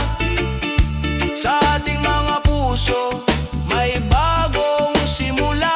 Sa ating mga puso, may bagong simula.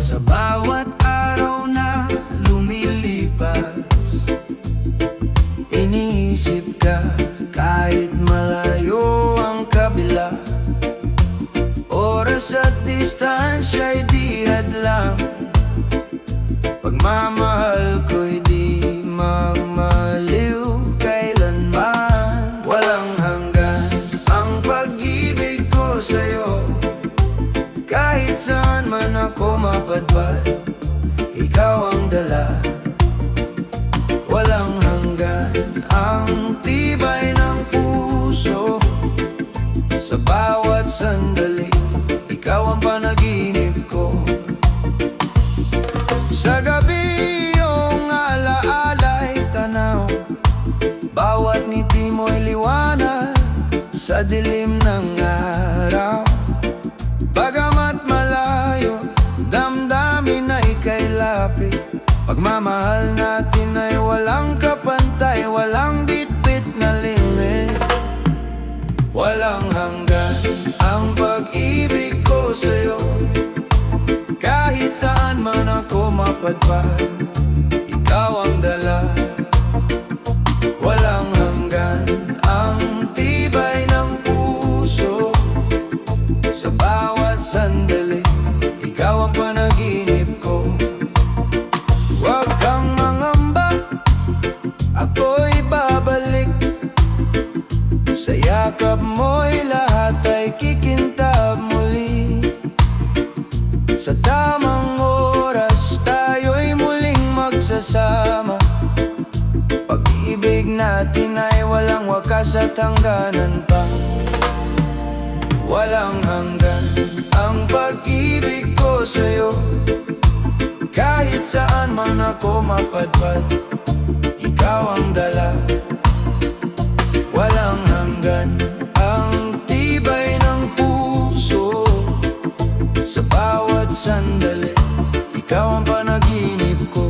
Sa bawat araw na lumilipas, iniisip ka kahit malayo ang kabila. Oras at distansya'y di hadlang, pagmamahal ko'y di magmaliw kailanman. Walang hanggan ang pag-ibig ko sa'yo, kahit saan man ako mapadpad, ikaw ang dala. Walang hanggan ang tibay ng puso, sa bawat sandali, ikaw ang panaginip ko. Sa gabi iyong alaala'y tanaw, bawat ngiti mo'y liwanag sa dilim ng araw. Bagamat malayo, damdamin na ika'y lapit. Pagmamahal natin ay walang kapantay, walang bitbit na limit. Walang hanggan ang pag-ibig ko sa'yo, kahit saan man ako mapadpad, ikaw ang dala. Walang hanggan ang tibay ng puso, sa bawat sandali, ikaw ang panaginip ko. Huwag kang mangamba, ako'y babalik. Sa yakap mo'y lahat ay kikintab muli. Sa tamang oras, tayo'y muling magsasama. Pag-ibig natin ay walang wakas at hangganan pa. Walang hanggan ang pag-ibig ko sa'yo, kahit saan man ako mapadpad, ikaw ang dala. Walang hanggan ang tibay ng puso, sa bawat sandali, ikaw ang panaginip ko.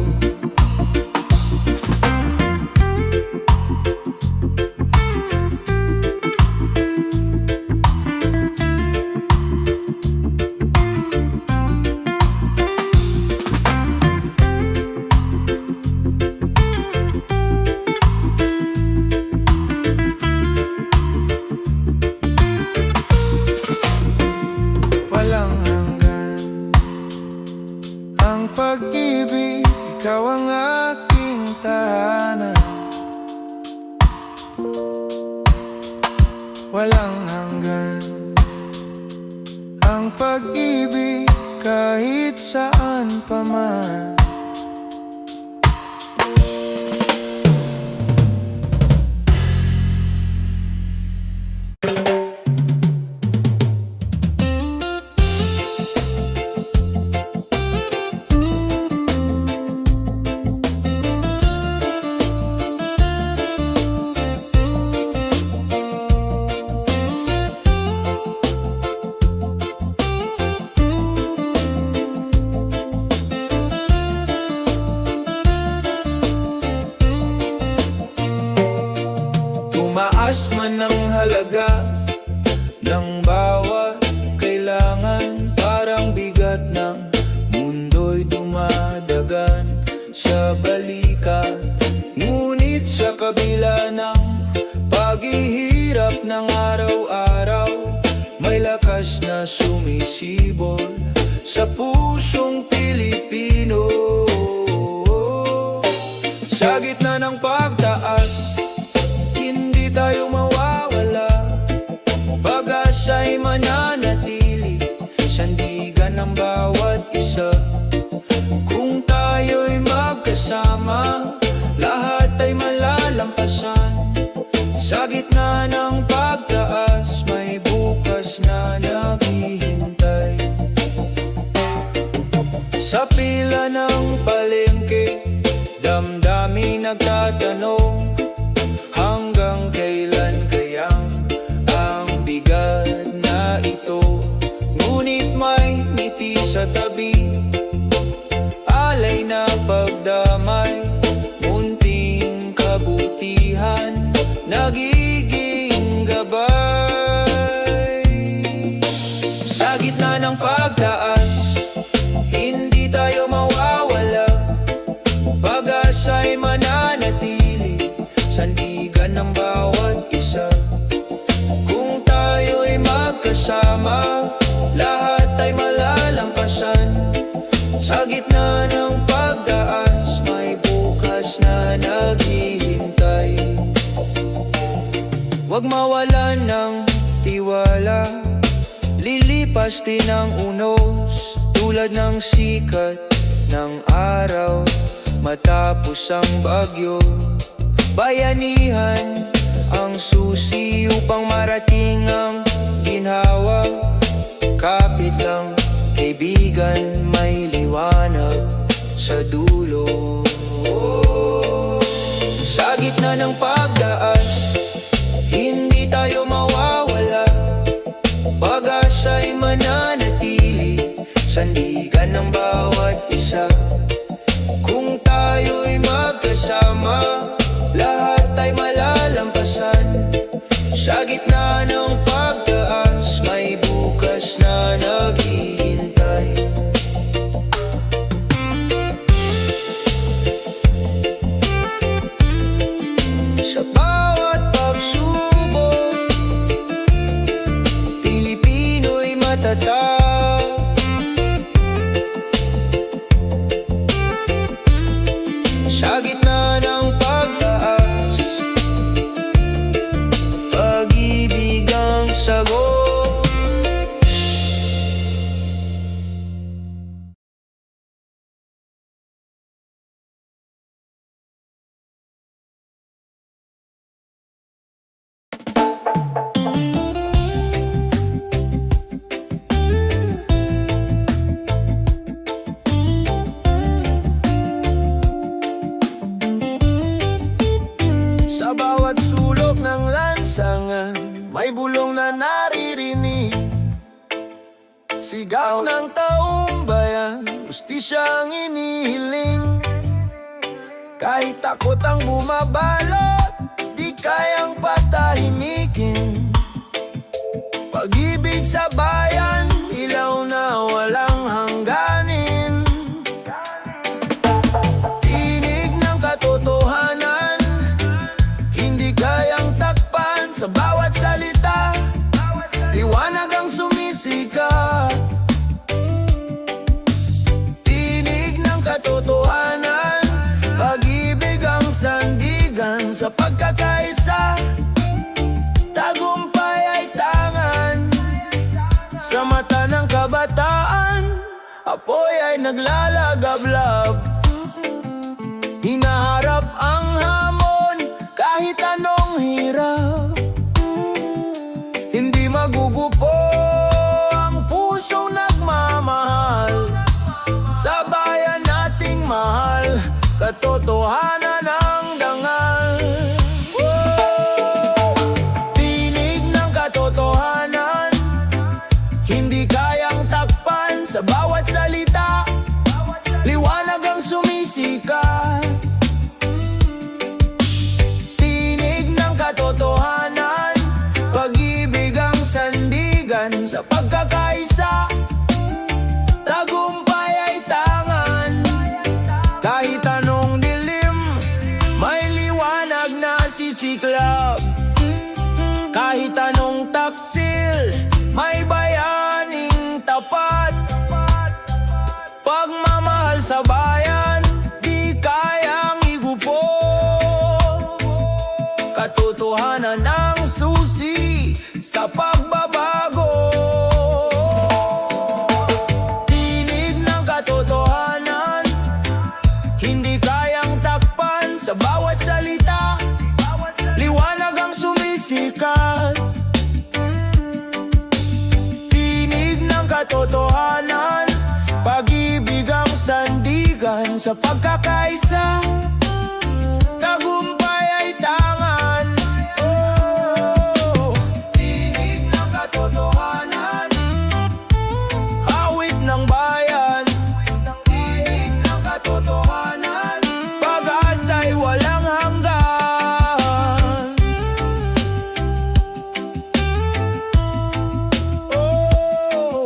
Walang hanggan ang pag-ibig, ikaw ang aking tahanan. Walang hanggan ang pag-ibig, kahit saan pa man. bawat kailangan. Parang bigat ng mundo'y dumadagan sa balikat. Ngunit sa kabila ng paghihirap ng araw-araw, may lakas na sumisibol sa pusong Pilipino. Sa gitna ng pagtaas, hindi tayo mawawala. Pag-asa'y mananatili, sandigan ng bawat isa. Kung tayo'y magkasama, lahat ay malalampasan. Sa gitna ng pagtaas, may bukas na naghihintay. Sa pila ng palengke, damdamin nagtatanong, hanggang kailan kayang ang bigat na ito? Ngunit may ngiti sa tabi, alay na pagdamay, munting kabutihan, nagiging gabay. Sa gitna ng pagtaas, hindi tayo mawawala. Pag-asa'y mananatili, sandigan ng bawat isa. Kung tayo'y magkasama, lahat ay malalampasan. Sa gitna ng pagtaas, may bukas na naghihintay. Huwag mawalan ng tiwala, lilipas din ang unos, tulad ng sikat ng araw matapos ang bagyo. Bayanihan ang susi upang marating ang ginhawa. Kapit lang, kaibigan, may liwanag sa dulo. Sa gitna ng pagdaas, hindi tayo mawawala. Pag-asa'y mananatili, sandigan ng bawat isa. Kung tayo'y magkasama, lahat ay malalampasan. Sa gitna ng pagtaas, may bukas na naghihintay. Sa bawat pagsubok, Pilipino'y matatag. Sa gitna ng pagtaas, pag-ibig ang sagot. Sa bawat sulok ng lansangan, may bulong na naririnig. Sigaw ng taong bayan, hustisya ang inihiling. Kahit takot ang bumabalot, di kayang patahimikin. Pag-ibig sa bayan, ilaw na walang hangganin. Tinig ng katotohanan, hindi kayang takpan. Sa bawat salita, liwanag ang sumisikat. Tinig ng katotohanan, pag-ibig ang sandigan. Sa pagkakaisa, tagumpay ay tangan. Sa mata ng kabataan, apoy ay naglalagablab. Hinaharap ang hamon, kahit anong hirap. Hindi magugupo ang pusong nagmamahal. Sa bayan nating mahal, katotohanan ang dangal. Tinig ng katotohanan, hindi kayang takpan. Sa bawat salita, liwanag ang sumisikat. Tinig ng katotohanan, pag-ibig ang sandigan. Sa pagkakaisa, tagumpay ay tangan. Kahit anong dilim, may liwanag na sisiklab. Kahit anong taksil, may bayaning tapat. Pagmamahal sa bayan, di kayang igupo. Katotohanan ang susi sa pagbabago. Tinig ng katotohanan, hindi kayang takpan. Sa bawat salita, liwanag ang sumisikat. Tinig ng katotohanan, pag-ibig ang sandigan. Sa pagkakaisa, tagumpay ay tangan. Oh, tinig ng katotohanan, awit ng bayan. Tinig ng katotohanan, pag-asa'y walang hanggan. Oh,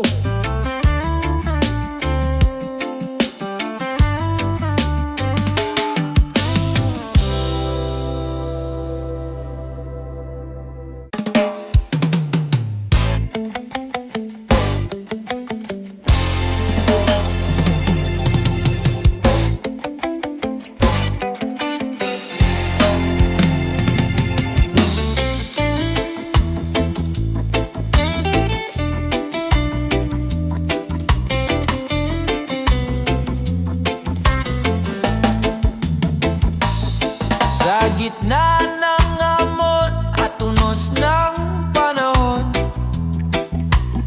sa gitna ng amon at unos ng panahon,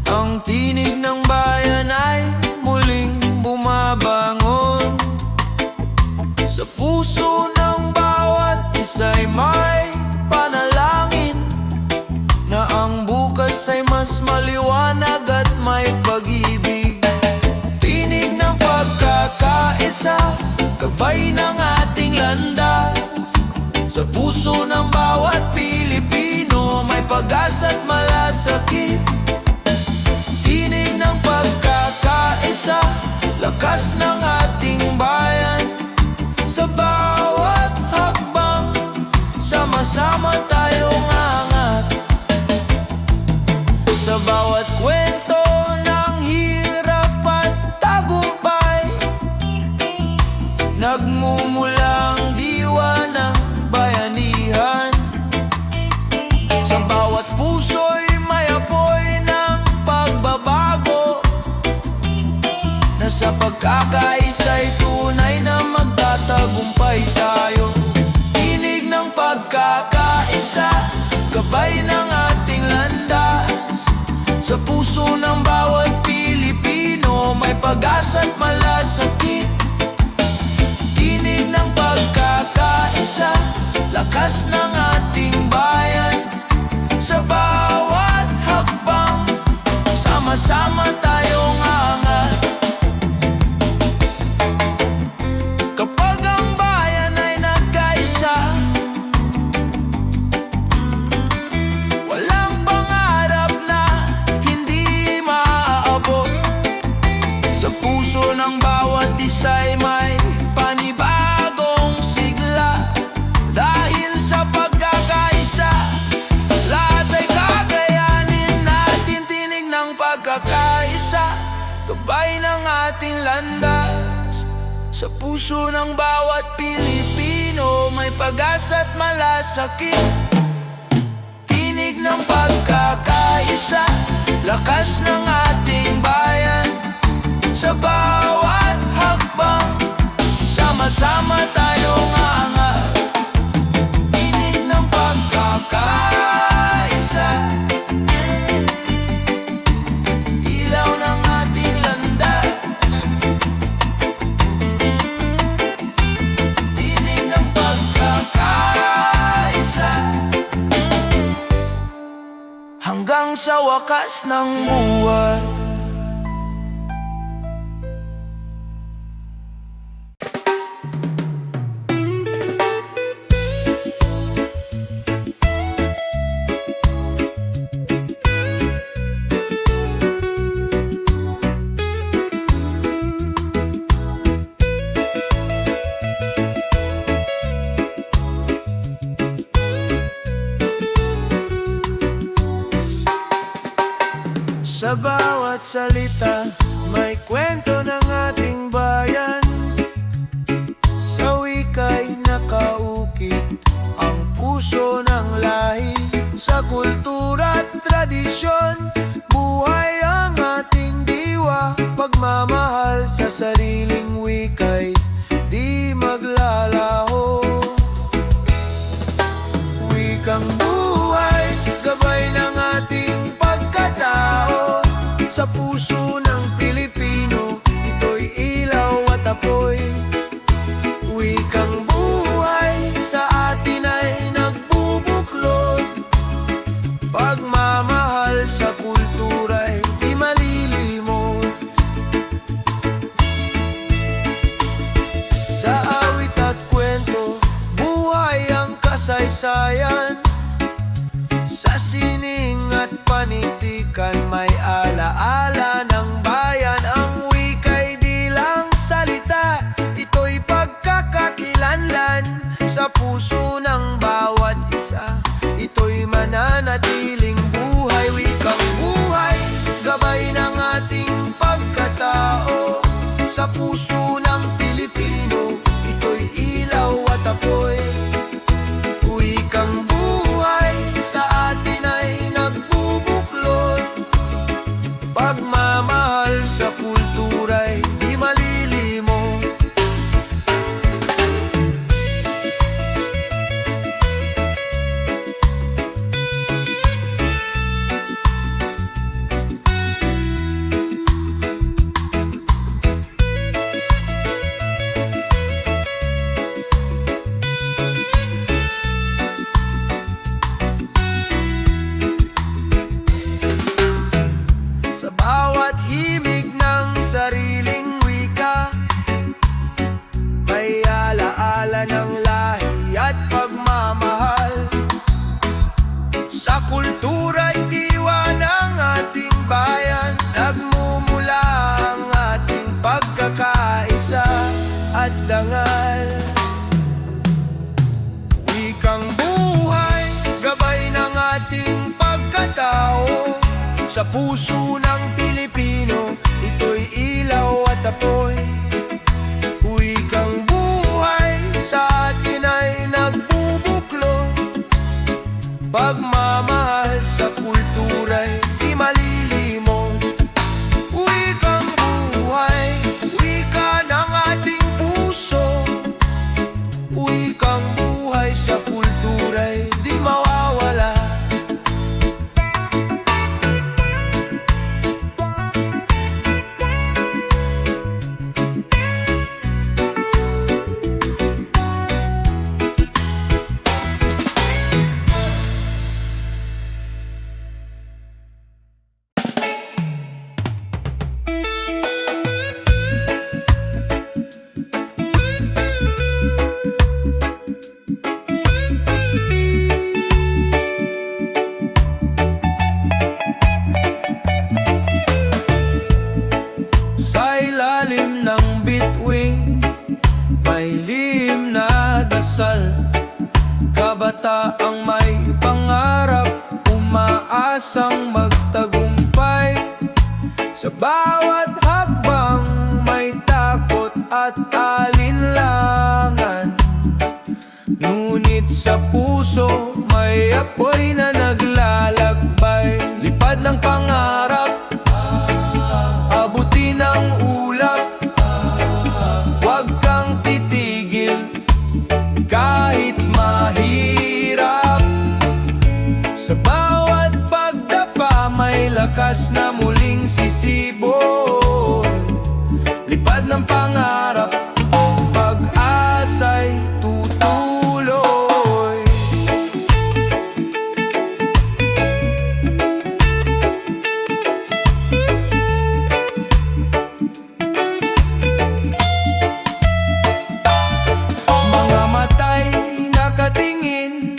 ang tinig ng bayan ay muling bumabangon. Sa puso ng bawat isa'y may panalangin na ang bukas ay mas maliwanag at may pag-ibig. Tinig ng pagkakaisa, gabay ng ating landas. Sa puso ng bawat Pilipino, may pag-asa't malasakit. Tinig ng pagkakaisa, lakas ng ating bayan. Sa bawat hakbang, sama-sama tayong angat. Sa bawat kwento ng hirap at tagumpay, nagmumulang diwa ng bayanihan. Sa bawat puso'y may apoy ng pagbabago, na sa pagkakaisa'y tunay na magtatagumpay tayo. Tinig ng pagkakaisa, gabay ng ating landas. Sa puso ng bawat Pilipino, may pag-asa't malasakit. Tinig ng pagkakaisa, lakas ng ating bayan. Sa bawat hakbang, sama-sama tayong angat. Kapag ang bayan ay nagkaisa, walang pangarap na hindi maaabot. Sa puso ng bawat isa'y may panibagong sigla. Dahil sa pagkakaisa, lahat ay kakayanin natin. Tinig ng pagkakaisa, gabay ng ating landas. Sa puso ng bawat Pilipino, may pag-asa't malasakit. Tinig ng pagkakaisa, lakas ng ating bayan. Sa bawat hakbang, sama-sama tayong angat. Tinig ng pagkakaisa, ilaw ng ating landas. Tinig ng pagkakaisa, hanggang sa wakas ng buwan. Sa bawat salita, may kwento ng ating bayan. Sa wika'y nakaukit ang puso ng lahi. Sa kultura at tradisyon, buhay ang ating diwa. Pagmamahal sa sariling wika'y di maglalaho. Wikang buhay, gabay ng ating pagkatao. Sa puso ng Pilipino, ito'y ilaw at apoy. Wikang buhay sa atin ay nagbubuklod. Pagmamahal sa kultura'y di malilimot. Sa awit at kwento, buhay ang kasaysayan. Sa sining at panitikan, may alaala ng bayan. Ang wika'y di lang salita, ito'y pagkakakilanlan. Sa puso ng bawat isa, ito'y mananatiling buhay. Wikang buhay, gabay ng ating pagkatao. Sa puso ng Pilipino, ito'y ilaw at apoy. Wikang buhay sa atin ay nagbubuklod. Pagmamahal sa kultura'y di malilimot. Sa bawat himig ng sariling wika, may alaala ng lahi at pagmamahal. Sa kultura'y diwa ng ating bayan, nagmumula ang ating pagkakaisa at dangal. Wikang buhay, gabay ng ating pagkatao. Sa puso ng Pilipino, ito'y ilaw at apoy. Wikang buhay sa atin ay nagbubuklod. Pagmamahal sa kultura'y di malilimot. Wikang buhay, wika ng ating puso. Wikang buhay sa kultura'y di mawawala. Sa ilalim ng bituin, may lihim na dasal. Kabataang may pangarap, umaasang magtagumpay. Sa bawat hakbang may takot at alinlangan, ngunit sa puso may apoy na naglalakbay. Lipad ng pangarap, abutin ang ulap. Huwag kang titigil kahit mahirap. Sa bawat pagdapa may lakas na muling sisibol. Lipad ng pangarap, pag-asa'y tutuloy. Mga matay nakatingin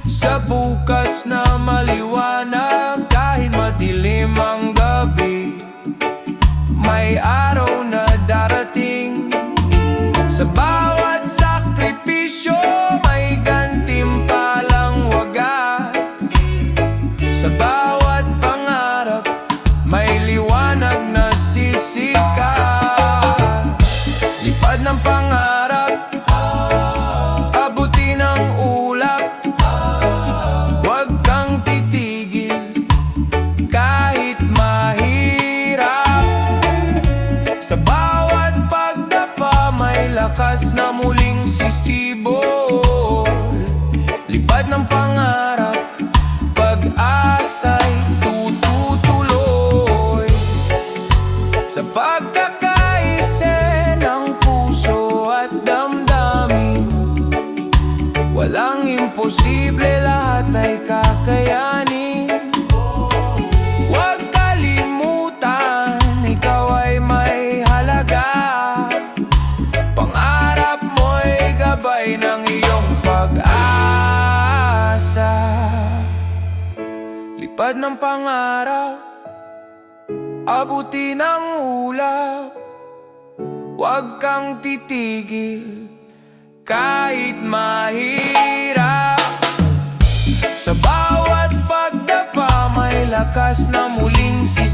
sa bukas na maliwanag. Kahit madilim ang gabi, may araw na darating. posible lahat ay kakayanin. Huwag kalimutan, ikaw ay may halaga. Pangarap mo'y gabay ng iyong pag-asa. Lipad ng pangarap, abuti ng ulap. Huwag kang titigil kahit mahirap. Sa bawat pagdapa may lakas na muling sisimulan.